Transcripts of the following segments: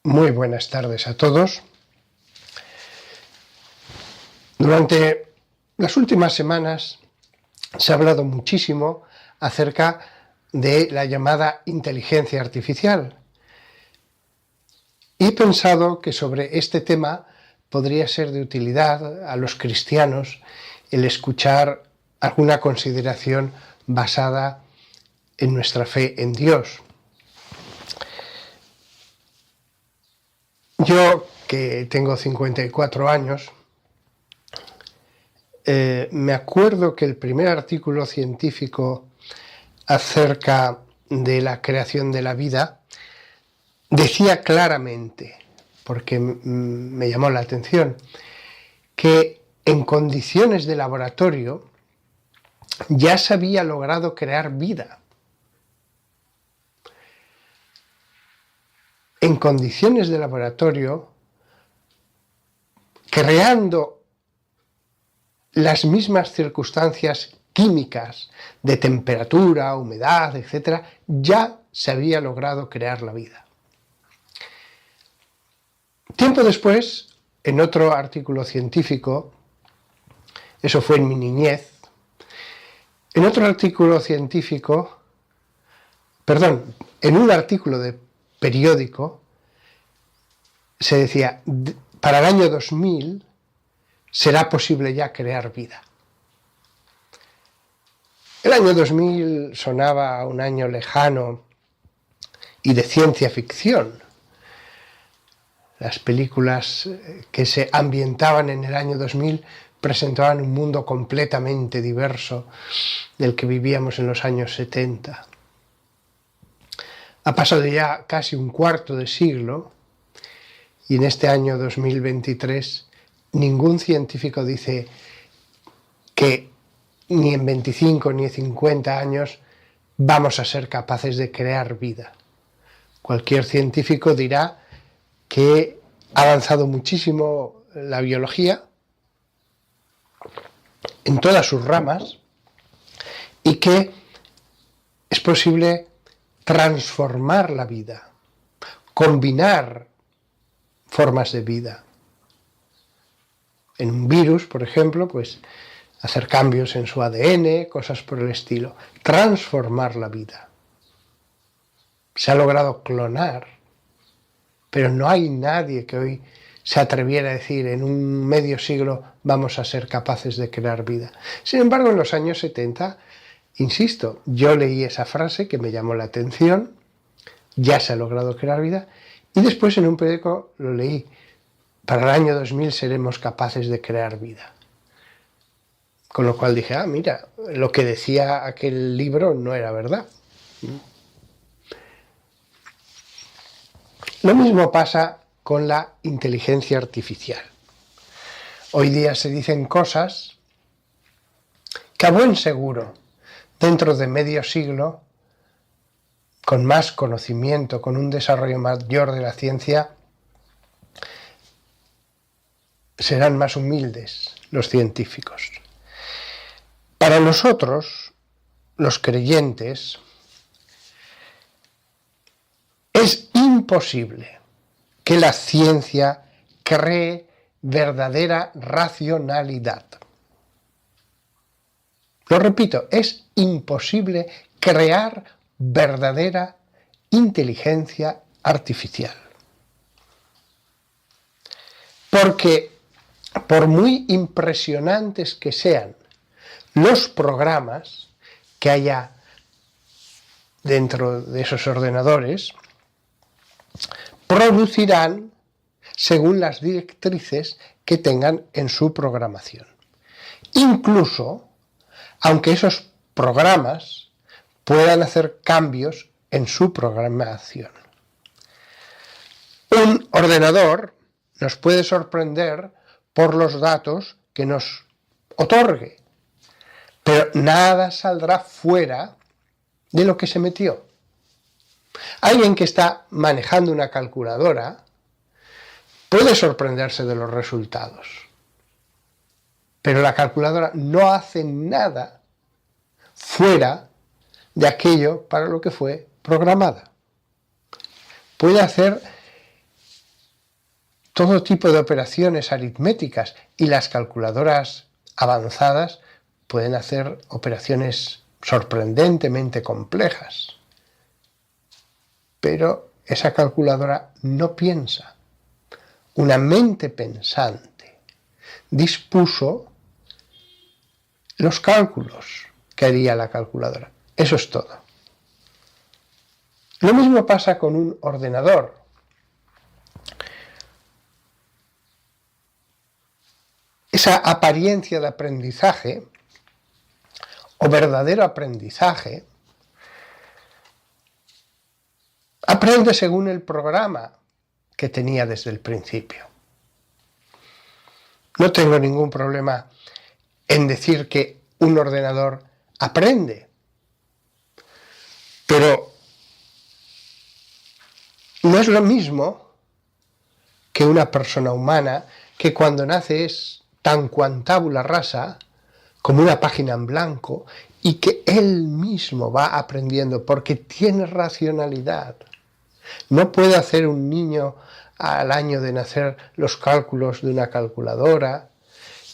Muy buenas tardes a todos. Durante las últimas semanas se ha hablado muchísimo acerca de la llamada inteligencia artificial. Y he pensado que sobre este tema podría ser de utilidad a los cristianos el escuchar alguna consideración basada en nuestra fe en Dios. Yo, que tengo 54 años, me acuerdo que el primer artículo científico acerca de la creación de la vida decía claramente, porque me llamó la atención, que en condiciones de laboratorio ya se había logrado crear vida. En condiciones de laboratorio, creando las mismas circunstancias químicas de temperatura, humedad, etc., ya se había logrado crear la vida. Tiempo después, en otro artículo científico, eso fue en mi niñez, en otro artículo científico, en un artículo de periódico, se decía, para el año 2000 será posible ya crear vida. El año 2000 sonaba a un año lejano y de ciencia ficción. Las películas que se ambientaban en el año 2000 presentaban un mundo completamente diverso del que vivíamos en los años 70. Ha pasado ya casi un cuarto de siglo y en este año 2023 ningún científico dice que ni en 25 ni en 50 años vamos a ser capaces de crear vida. Cualquier científico dirá que ha avanzado muchísimo la biología en todas sus ramas y que es posible transformar la vida, combinar formas de vida. En un virus, por ejemplo, pues hacer cambios en su ADN, cosas por el estilo, transformar la vida. Se ha logrado clonar, pero no hay nadie que hoy se atreviera a decir en un medio siglo vamos a ser capaces de crear vida. Sin embargo, en los años 70, insisto, yo leí esa frase que me llamó la atención, ya se ha logrado crear vida, y después en un periódico lo leí, para el año 2000 seremos capaces de crear vida. Con lo cual dije, mira, lo que decía aquel libro no era verdad. Lo mismo pasa con la inteligencia artificial. Hoy día se dicen cosas que a buen seguro, dentro de medio siglo, con más conocimiento, con un desarrollo mayor de la ciencia, serán más humildes los científicos. Para nosotros, los creyentes, es imposible que la ciencia cree verdadera racionalidad. Lo repito, es imposible crear verdadera inteligencia artificial. Porque por muy impresionantes que sean los programas que haya dentro de esos ordenadores, producirán según las directrices que tengan en su programación. Incluso, aunque esos programas puedan hacer cambios en su programación. Un ordenador nos puede sorprender por los datos que nos otorgue, pero nada saldrá fuera de lo que se metió. Alguien que está manejando una calculadora puede sorprenderse de los resultados, pero la calculadora no hace nada fuera de aquello para lo que fue programada. Puede hacer todo tipo de operaciones aritméticas, y las calculadoras avanzadas pueden hacer operaciones sorprendentemente complejas. Pero esa calculadora no piensa. Una mente pensante dispuso los cálculos que haría la calculadora. Eso es todo. Lo mismo pasa con un ordenador. Esa apariencia de aprendizaje o verdadero aprendizaje aprende según el programa que tenía desde el principio. No tengo ningún problema en decir que un ordenador aprende, pero no es lo mismo que una persona humana que cuando nace es tan tabula rasa como una página en blanco y que él mismo va aprendiendo porque tiene racionalidad. No puede hacer un niño al año de nacer los cálculos de una calculadora,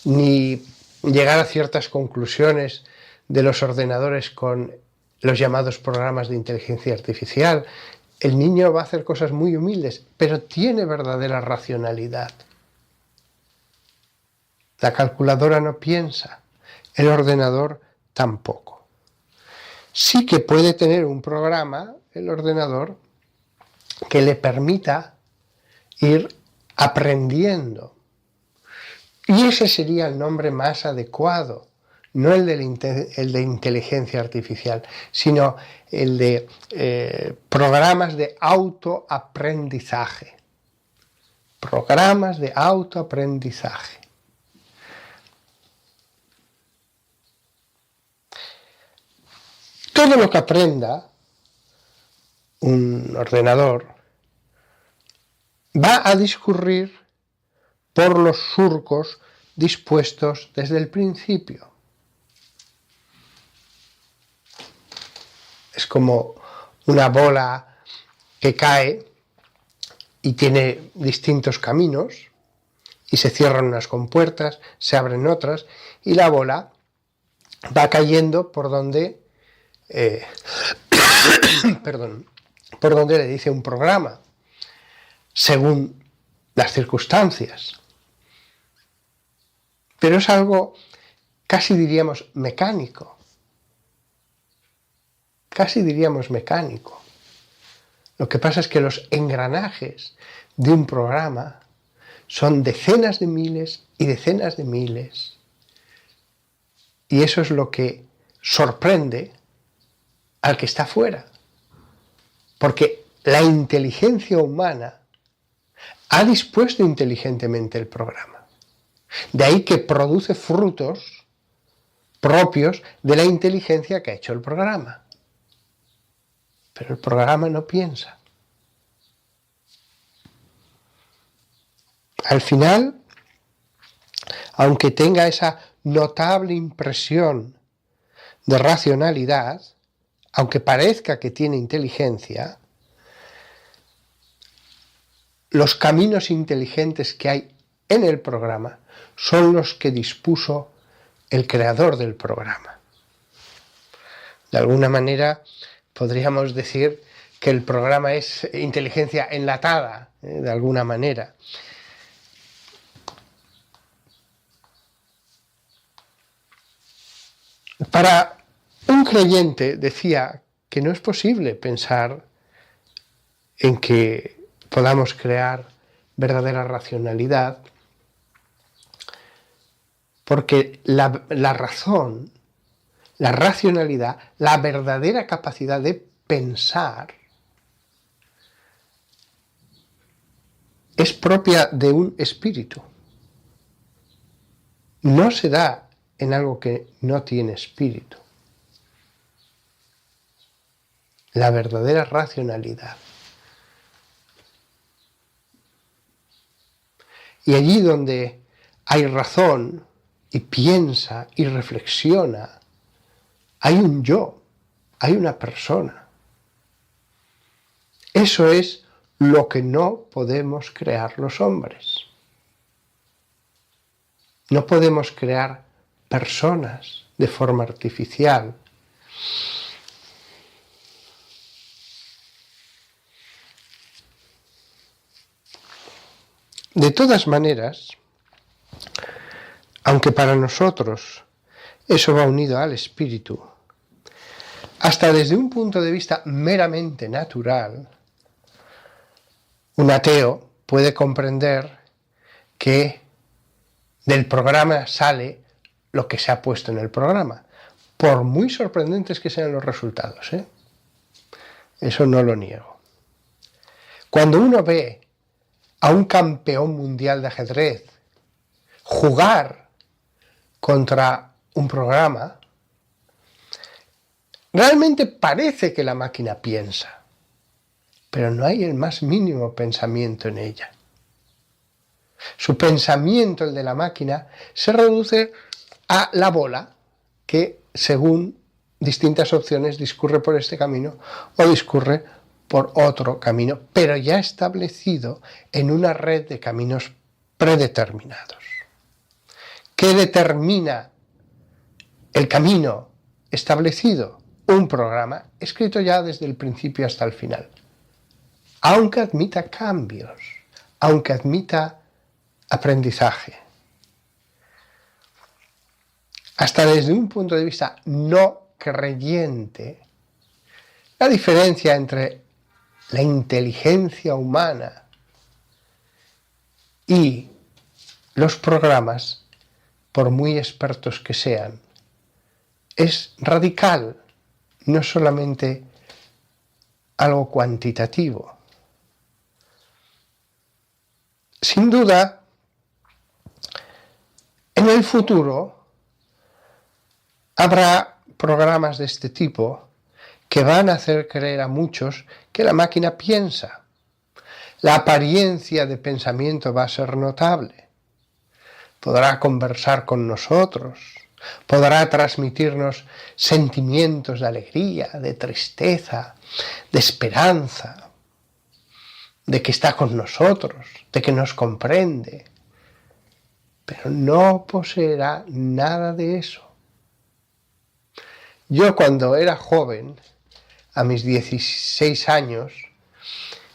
ni llegar a ciertas conclusiones de los ordenadores con los llamados programas de inteligencia artificial. El niño va a hacer cosas muy humildes, pero tiene verdadera racionalidad. La calculadora no piensa, el ordenador tampoco. Sí que puede tener un programa, el ordenador, que le permita ir aprendiendo. Y ese sería el nombre más adecuado, no el de inteligencia artificial, sino el de programas de autoaprendizaje. Programas de autoaprendizaje. Todo lo que aprenda un ordenador va a discurrir por los surcos dispuestos desde el principio. Es como una bola que cae y tiene distintos caminos y se cierran unas compuertas, se abren otras y la bola va cayendo por donde por donde le dice un programa, según las circunstancias. Pero es algo, casi diríamos, mecánico. Casi diríamos mecánico. Lo que pasa es que los engranajes de un programa son decenas de miles y decenas de miles. Y eso es lo que sorprende al que está fuera. Porque la inteligencia humana ha dispuesto inteligentemente el programa. De ahí que produce frutos propios de la inteligencia que ha hecho el programa. Pero el programa no piensa. Al final, aunque tenga esa notable impresión de racionalidad, aunque parezca que tiene inteligencia, los caminos inteligentes que hay en el programa son los que dispuso el creador del programa. De alguna manera podríamos decir que el programa es inteligencia enlatada, de alguna manera. Para un creyente decía que no es posible pensar en que podamos crear verdadera racionalidad, porque la razón, la racionalidad, la verdadera capacidad de pensar es propia de un espíritu. No se da en algo que no tiene espíritu. La verdadera racionalidad. Y allí donde hay razón y piensa y reflexiona, hay un yo, hay una persona. Eso es lo que no podemos crear los hombres. No podemos crear personas de forma artificial. De todas maneras, aunque para nosotros eso va unido al espíritu, hasta desde un punto de vista meramente natural, un ateo puede comprender que del programa sale lo que se ha puesto en el programa, por muy sorprendentes que sean los resultados, ¿eh? Eso no lo niego. Cuando uno ve a un campeón mundial de ajedrez jugar contra un programa, realmente parece que la máquina piensa, pero no hay el más mínimo pensamiento en ella. Su pensamiento, el de la máquina, se reduce a la bola que, según distintas opciones, discurre por este camino o discurre por otro camino, pero ya establecido en una red de caminos predeterminados. ¿Qué determina el camino establecido? Un programa escrito ya desde el principio hasta el final. Aunque admita cambios, aunque admita aprendizaje. Hasta desde un punto de vista no creyente, la diferencia entre la inteligencia humana y los programas, por muy expertos que sean, es radical, no solamente algo cuantitativo. Sin duda, en el futuro habrá programas de este tipo que van a hacer creer a muchos que la máquina piensa. La apariencia de pensamiento va a ser notable. Podrá conversar con nosotros, podrá transmitirnos sentimientos de alegría, de tristeza, de esperanza, de que está con nosotros, de que nos comprende. Pero no poseerá nada de eso. Yo cuando era joven, a mis 16 años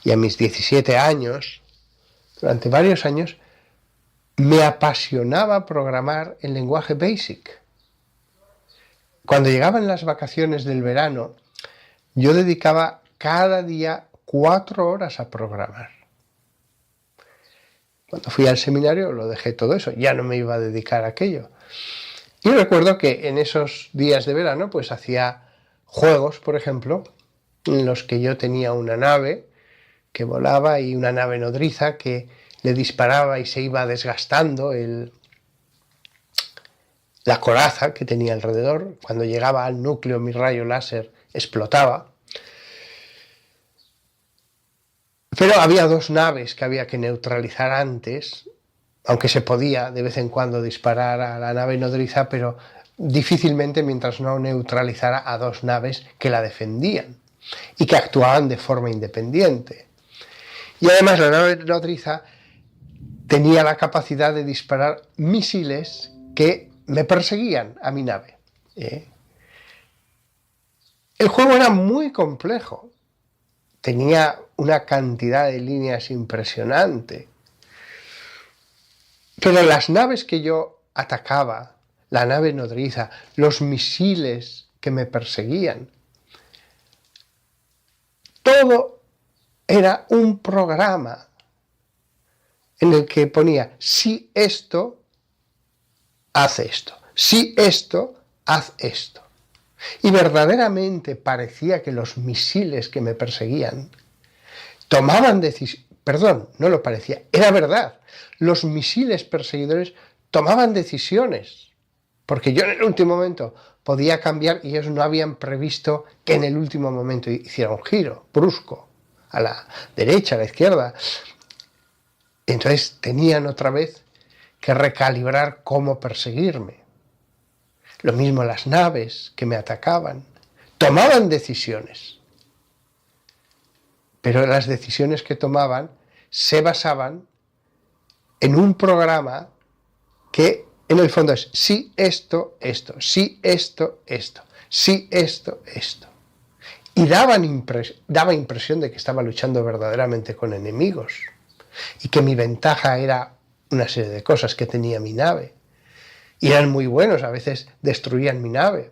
y a mis 17 años, durante varios años, me apasionaba programar en lenguaje BASIC. Cuando llegaban las vacaciones del verano, yo dedicaba cada día 4 horas a programar. Cuando fui al seminario lo dejé todo eso, ya no me iba a dedicar a aquello. Y recuerdo que en esos días de verano pues hacía juegos, por ejemplo, en los que yo tenía una nave que volaba y una nave nodriza que le disparaba y se iba desgastando la coraza que tenía alrededor. Cuando llegaba al núcleo mi rayo láser explotaba. Pero había 2 naves que había que neutralizar antes, aunque se podía de vez en cuando disparar a la nave nodriza, pero difícilmente mientras no neutralizara a 2 naves que la defendían y que actuaban de forma independiente. Y además la nave nodriza tenía la capacidad de disparar misiles que me perseguían a mi nave. El juego era muy complejo, tenía una cantidad de líneas impresionante, pero las naves que yo atacaba, la nave nodriza, los misiles que me perseguían, todo era un programa en el que ponía, si esto, haz esto, si esto, haz esto. Y verdaderamente parecía que los misiles que me perseguían tomaban decisiones, perdón, no lo parecía, era verdad, los misiles perseguidores tomaban decisiones, porque yo en el último momento podía cambiar y ellos no habían previsto que en el último momento hiciera un giro brusco, a la derecha, a la izquierda. Entonces tenían otra vez que recalibrar cómo perseguirme. Lo mismo las naves que me atacaban. Tomaban decisiones. pero las decisiones que tomaban se basaban en un programa que en el fondo es sí esto, esto, sí esto, esto, sí esto, esto. Y daba impresión de que estaba luchando verdaderamente con enemigos y que mi ventaja era una serie de cosas que tenía mi nave. Y eran muy buenos, a veces destruían mi nave.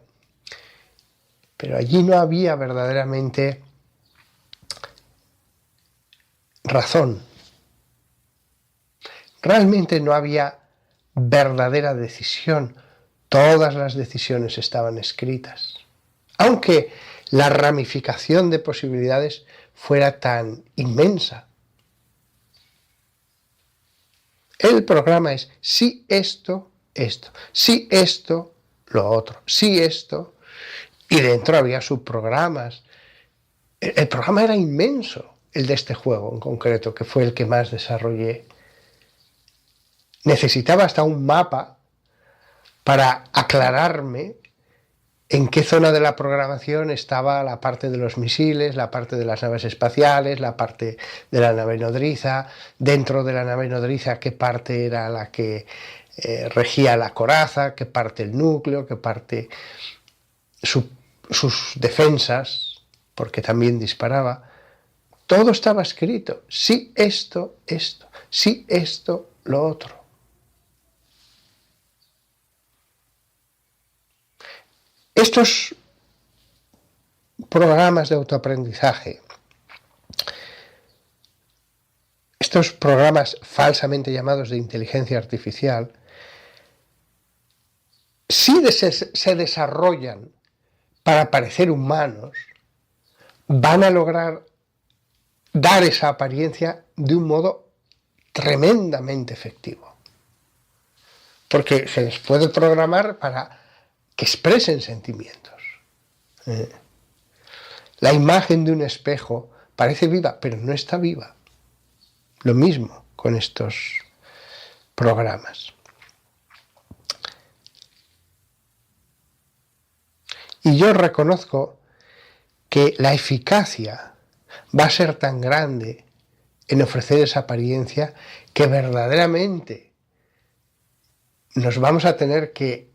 Pero allí no había verdaderamente razón. Realmente no había verdadera decisión. Todas las decisiones estaban escritas. Aunque la ramificación de posibilidades fuera tan inmensa. El programa es sí esto, esto, sí esto, lo otro, sí esto, y dentro había subprogramas. El programa era inmenso, el de este juego en concreto, que fue el que más desarrollé. Necesitaba hasta un mapa para aclararme en qué zona de la programación estaba la parte de los misiles, la parte de las naves espaciales, la parte de la nave nodriza, dentro de la nave nodriza qué parte era la que regía la coraza, qué parte el núcleo, qué parte sus defensas, porque también disparaba. Todo estaba escrito. Sí esto, esto. Sí esto, lo otro. Estos programas de autoaprendizaje, estos programas falsamente llamados de inteligencia artificial, si se desarrollan para parecer humanos, van a lograr dar esa apariencia de un modo tremendamente efectivo. Porque se les puede programar para que expresen sentimientos. La imagen de un espejo parece viva, pero no está viva. Lo mismo con estos programas. Y yo reconozco que la eficacia va a ser tan grande en ofrecer esa apariencia que verdaderamente nos vamos a tener que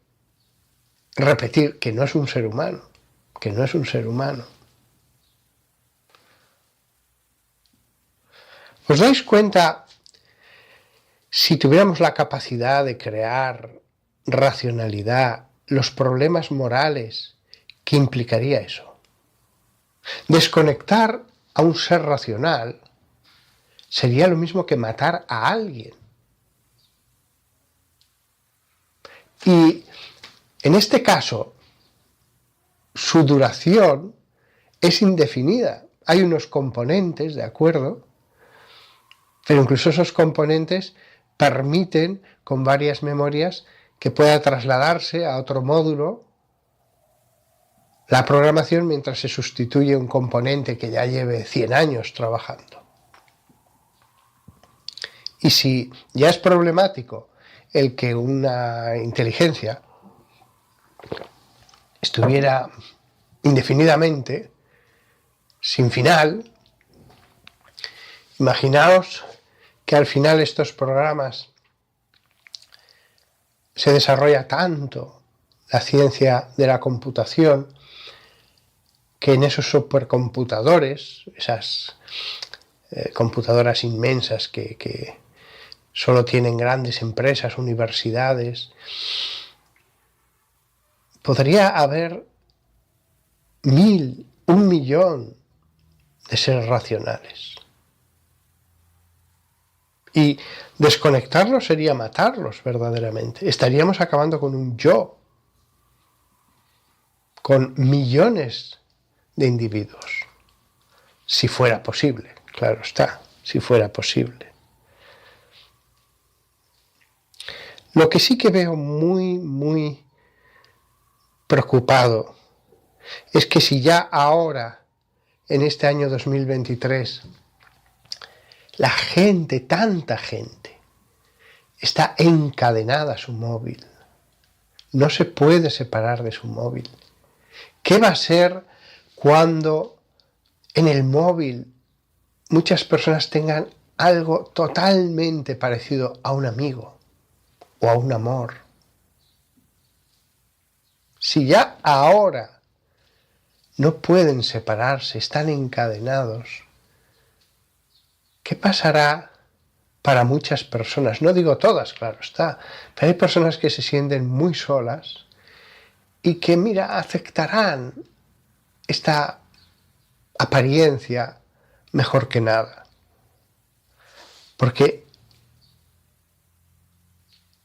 repetir que no es un ser humano, que no es un ser humano. ¿Os dais cuenta, si tuviéramos la capacidad de crear racionalidad, los problemas morales que implicaría eso? Desconectar a un ser racional sería lo mismo que matar a alguien. Y en este caso, su duración es indefinida. Hay unos componentes, ¿de acuerdo? Pero incluso esos componentes permiten, con varias memorias, que pueda trasladarse a otro módulo la programación mientras se sustituye un componente que ya lleve 100 años trabajando. Y si ya es problemático el que una inteligencia estuviera indefinidamente, sin final, imaginaos que al final estos programas se desarrolla tanto la ciencia de la computación que en esos supercomputadores, esas computadoras inmensas que solo tienen grandes empresas, universidades, podría haber 1000, 1.000.000 de seres racionales. Y desconectarlos sería matarlos verdaderamente. Estaríamos acabando con un yo, con millones de individuos, si fuera posible, claro está, si fuera posible. Lo que sí que veo muy preocupado es que si ya ahora, en este año 2023, la gente, tanta gente, está encadenada a su móvil, no se puede separar de su móvil. ¿Qué va a ser cuando en el móvil muchas personas tengan algo totalmente parecido a un amigo o a un amor. Si ya ahora no pueden separarse, están encadenados, ¿qué pasará para muchas personas? No digo todas, claro está, pero hay personas que se sienten muy solas y que, mira, aceptarán esta apariencia mejor que nada. Porque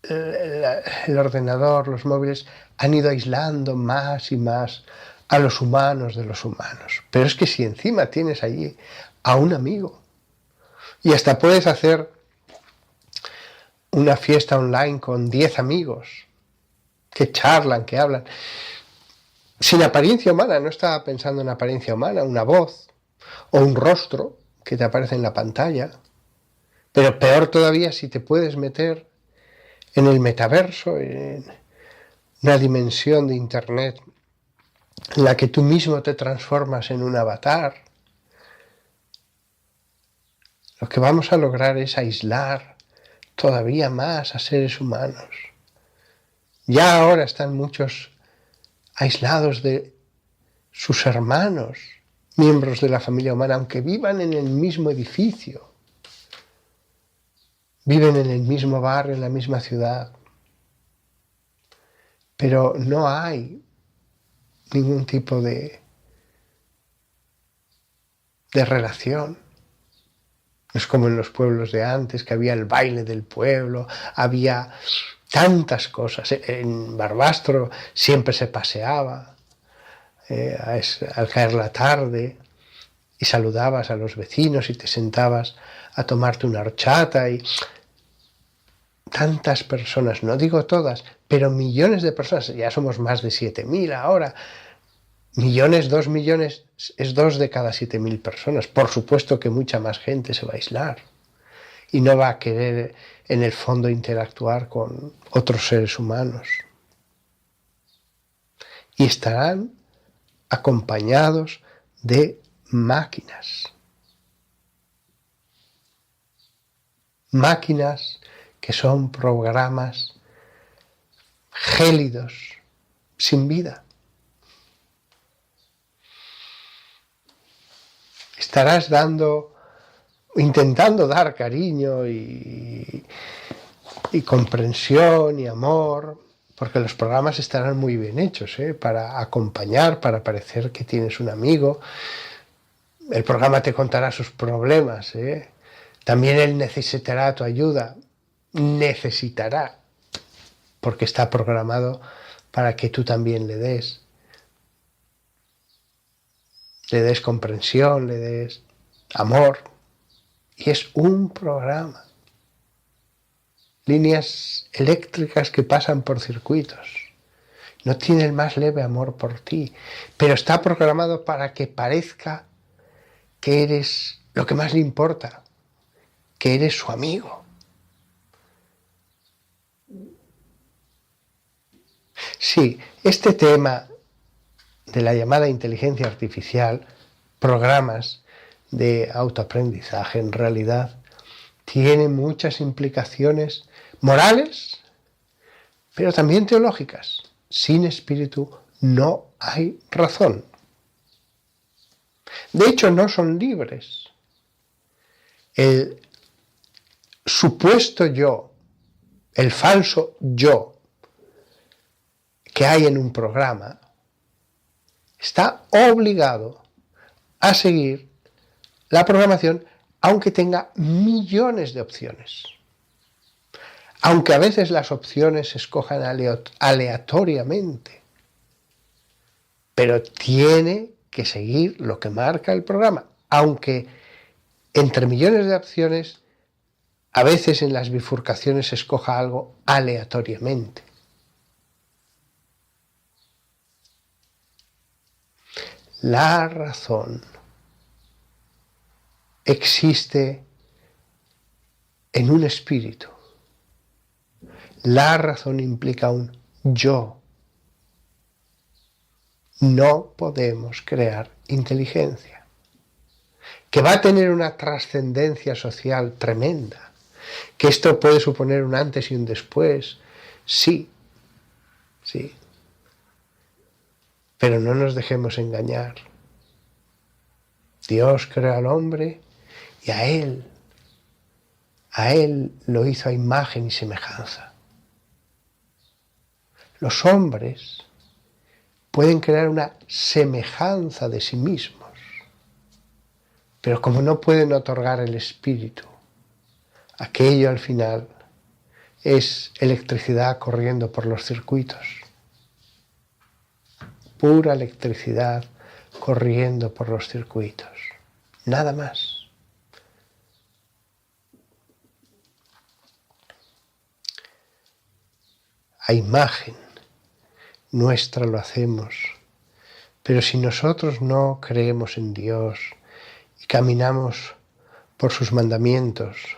el ordenador, los móviles han ido aislando más y más a los humanos de los humanos. Pero es que si encima tienes allí a un amigo y hasta puedes hacer una fiesta online con 10 amigos que charlan, que hablan, sin apariencia humana, no estaba pensando en apariencia humana, una voz o un rostro que te aparece en la pantalla, pero peor todavía si te puedes meter en el metaverso, en una dimensión de Internet en la que tú mismo te transformas en un avatar. Lo que vamos a lograr es aislar todavía más a seres humanos. Ya ahora están muchos aislados de sus hermanos, miembros de la familia humana, aunque vivan en el mismo edificio, viven en el mismo barrio, en la misma ciudad, pero no hay ningún tipo de relación. No es como en los pueblos de antes, que había el baile del pueblo, había tantas cosas. En Barbastro siempre se paseaba al caer la tarde y saludabas a los vecinos y te sentabas a tomarte una horchata y tantas personas, no digo todas, pero millones de personas, ya somos más de 7.000 ahora, millones, 2 millones, es 2 de cada 7.000 personas. Por supuesto que mucha más gente se va a aislar y no va a querer en el fondo interactuar con otros seres humanos. Y estarán acompañados de máquinas. Máquinas que son programas gélidos, sin vida. Estarás intentando dar cariño y comprensión y amor, porque los programas estarán muy bien hechos, para acompañar, para parecer que tienes un amigo. El programa te contará sus problemas, También él necesitará tu ayuda, necesitará, porque está programado para que tú también le des comprensión, le des amor. Y es un programa. Líneas eléctricas que pasan por circuitos. No tiene el más leve amor por ti, pero está programado para que parezca que eres lo que más le importa, que eres su amigo. Sí, este tema de la llamada inteligencia artificial, programas de autoaprendizaje, en realidad tiene muchas implicaciones morales, pero también teológicas. Sin espíritu no hay razón. De hecho, no son libres. El supuesto yo, el falso yo que hay en un programa, está obligado a seguir la programación aunque tenga millones de opciones. Aunque a veces las opciones se escojan aleatoriamente, pero tiene que seguir lo que marca el programa, aunque entre millones de opciones a veces en las bifurcaciones se escoja algo aleatoriamente. La razón existe en un espíritu. La razón implica un yo. No podemos crear inteligencia. que va a tener una trascendencia social tremenda, que esto puede suponer un antes y un después, sí, sí. Pero no nos dejemos engañar. Dios creó al hombre y a él lo hizo a imagen y semejanza. Los hombres pueden crear una semejanza de sí mismos, pero como no pueden otorgar el espíritu, aquello al final es electricidad corriendo por los circuitos. Pura electricidad corriendo por los circuitos. Nada más. A imagen nuestra lo hacemos, pero si nosotros no creemos en Dios y caminamos por sus mandamientos,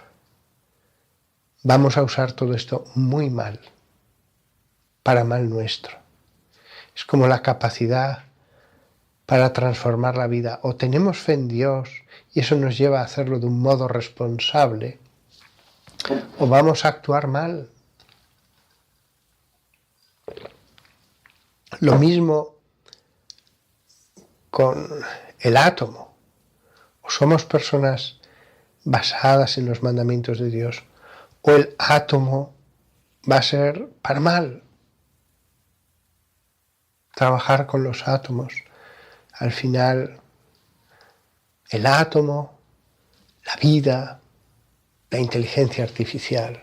vamos a usar todo esto muy mal, para mal nuestro. Es como la capacidad para transformar la vida. O tenemos fe en Dios y eso nos lleva a hacerlo de un modo responsable, o vamos a actuar mal. Lo mismo con el átomo. O somos personas basadas en los mandamientos de Dios, o el átomo va a ser para mal. Trabajar con los átomos. Al final, el átomo, la vida, la inteligencia artificial.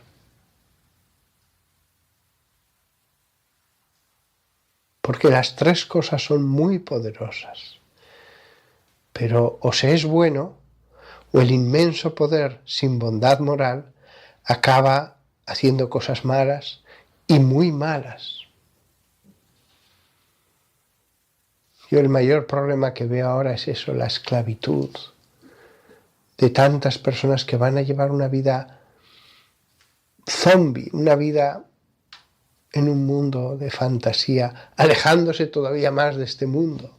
Porque las tres cosas son muy poderosas. Pero o se es bueno, o el inmenso poder sin bondad moral acaba haciendo cosas malas y muy malas. Yo el mayor problema que veo ahora es eso, la esclavitud de tantas personas que van a llevar una vida zombie, una vida en un mundo de fantasía, alejándose todavía más de este mundo.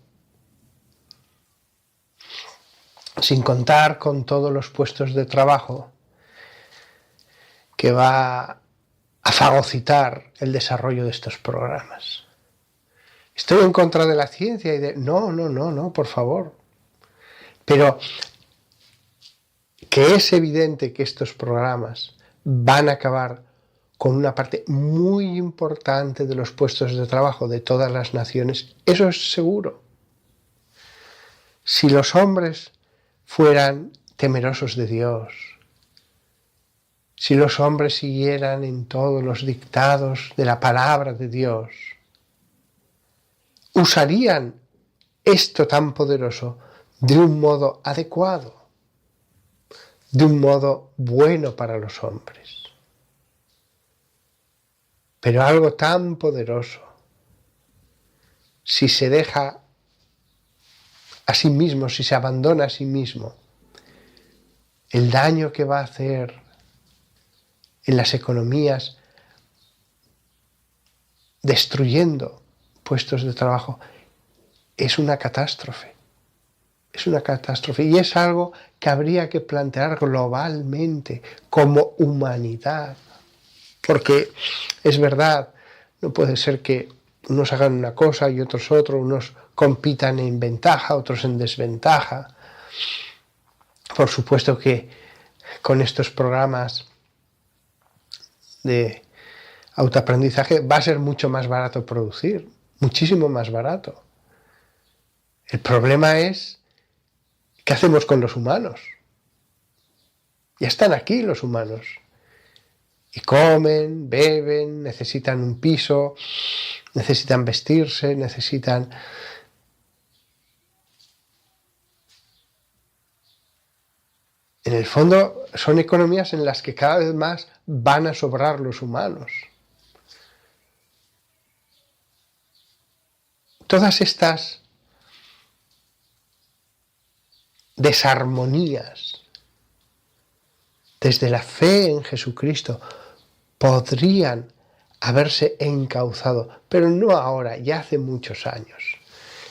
Sin contar con todos los puestos de trabajo que va a fagocitar el desarrollo de estos programas. Estoy en contra de la ciencia y de... No, por favor. Pero que es evidente que estos programas van a acabar con una parte muy importante de los puestos de trabajo de todas las naciones, eso es seguro. Si los hombres fueran temerosos de Dios, si los hombres siguieran en todos los dictados de la palabra de Dios, usarían esto tan poderoso de un modo adecuado, de un modo bueno para los hombres. Pero algo tan poderoso, si se deja a sí mismo, si se abandona a sí mismo, el daño que va a hacer en las economías, destruyendo puestos de trabajo, es una catástrofe. Es una catástrofe y es algo que habría que plantear globalmente como humanidad. Porque es verdad, no puede ser que unos hagan una cosa y otros otra, unos compitan en ventaja, otros en desventaja. Por supuesto que con estos programas de autoaprendizaje va a ser mucho más barato producir, muchísimo más barato. El problema es, ¿qué hacemos con los humanos? Ya están aquí los humanos. Y comen, beben, necesitan un piso, necesitan vestirse, necesitan... En el fondo son economías en las que cada vez más van a sobrar los humanos. Todas estas desarmonías desde la fe en Jesucristo podrían haberse encauzado, pero no ahora, ya hace muchos años.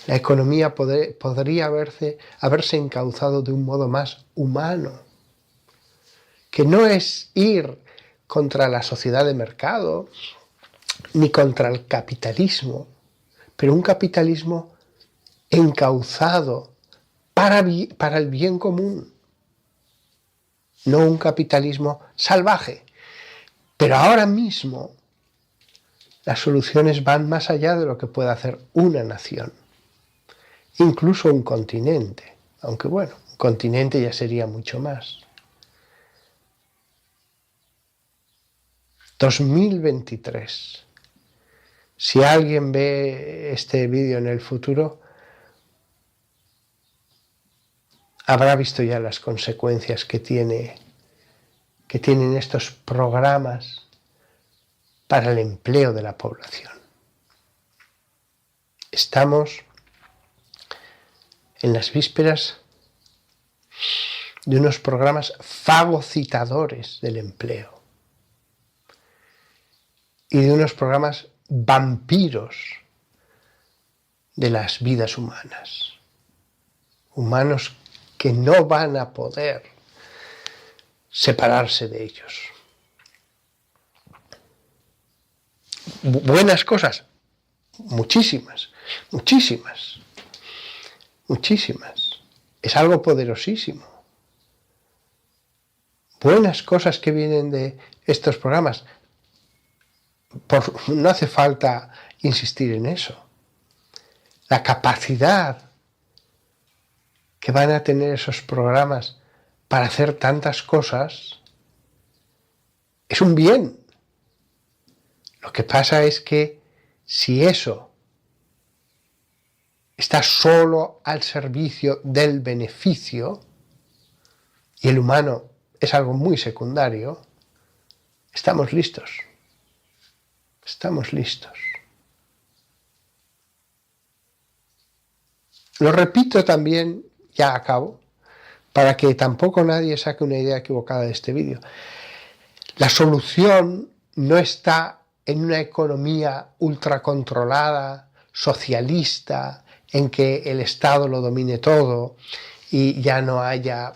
La economía podría haberse encauzado de un modo más humano, que no es ir contra la sociedad de mercado ni contra el capitalismo, pero un capitalismo encauzado para el bien común, no un capitalismo salvaje. Pero ahora mismo las soluciones van más allá de lo que puede hacer una nación, incluso un continente, aunque bueno, un continente ya sería mucho más. 2023. Si alguien ve este vídeo en el futuro, habrá visto ya las consecuencias que tienen estos programas para el empleo de la población. Estamos en las vísperas de unos programas fagocitadores del empleo y de unos programas vampiros de las vidas humanas. Humanos que no van a poder separarse de ellos. Buenas cosas, muchísimas, muchísimas, muchísimas. Es algo poderosísimo. Buenas cosas que vienen de estos programas. No hace falta insistir en eso. La capacidad que van a tener esos programas para hacer tantas cosas es un bien. Lo que pasa es que si eso está solo al servicio del beneficio y el humano es algo muy secundario, estamos listos. Estamos listos. Lo repito también, ya acabo, para que tampoco nadie saque una idea equivocada de este vídeo. La solución no está en una economía ultracontrolada, socialista, en que el Estado lo domine todo y ya no haya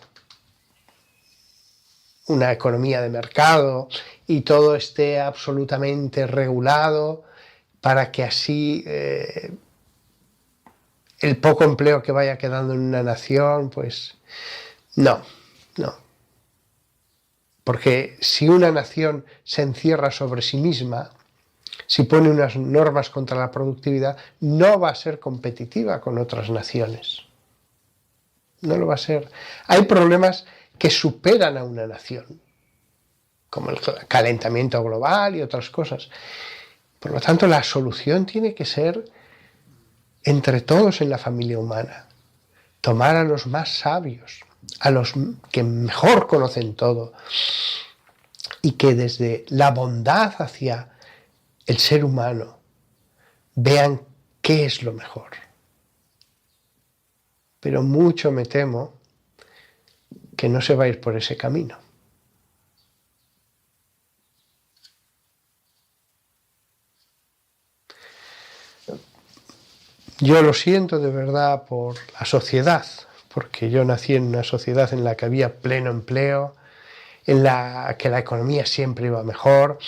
una economía de mercado y todo esté absolutamente regulado para que así el poco empleo que vaya quedando en una nación, pues no. Porque si una nación se encierra sobre sí misma, si pone unas normas contra la productividad, no va a ser competitiva con otras naciones. No lo va a ser. Hay problemas que superan a una nación, como el calentamiento global y otras cosas. Por lo tanto, la solución tiene que ser entre todos en la familia humana. Tomar a los más sabios, a los que mejor conocen todo, y que desde la bondad hacia el ser humano vean qué es lo mejor. Pero mucho me temo que no se va a ir por ese camino. Yo lo siento de verdad por la sociedad, porque yo nací en una sociedad en la que había pleno empleo, en la que la economía siempre iba mejor,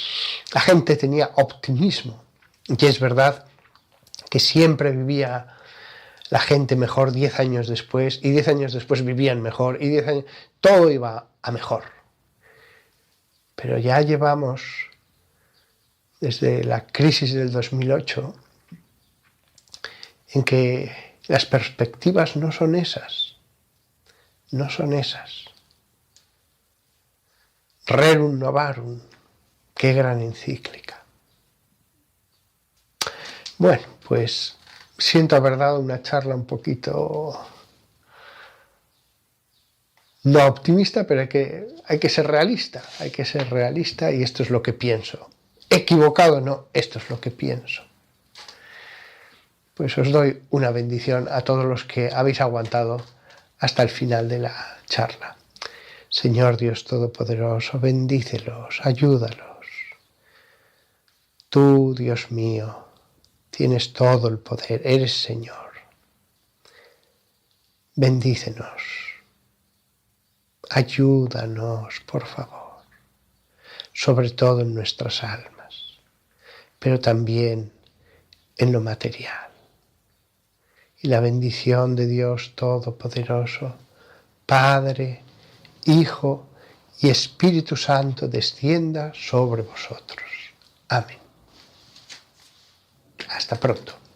la gente tenía optimismo, y es verdad que siempre vivía la gente mejor 10 años después, y 10 años después vivían mejor, y 10 años, todo iba a mejor. Pero ya llevamos, desde la crisis del 2008, en que las perspectivas no son esas. No son esas. Rerum novarum, qué gran encíclica. Bueno, pues siento haber dado una charla un poquito no optimista, pero hay que ser realista, y esto es lo que pienso. Equivocado no, esto es lo que pienso. Pues os doy una bendición a todos los que habéis aguantado hasta el final de la charla. Señor Dios Todopoderoso, bendícelos, ayúdalos. Tú, Dios mío, tienes todo el poder, eres Señor. bendícenos, ayúdanos, por favor, sobre todo en nuestras almas, pero también en lo material. Y la bendición de Dios Todopoderoso, Padre, Hijo y Espíritu Santo descienda sobre vosotros. Amén. Hasta pronto.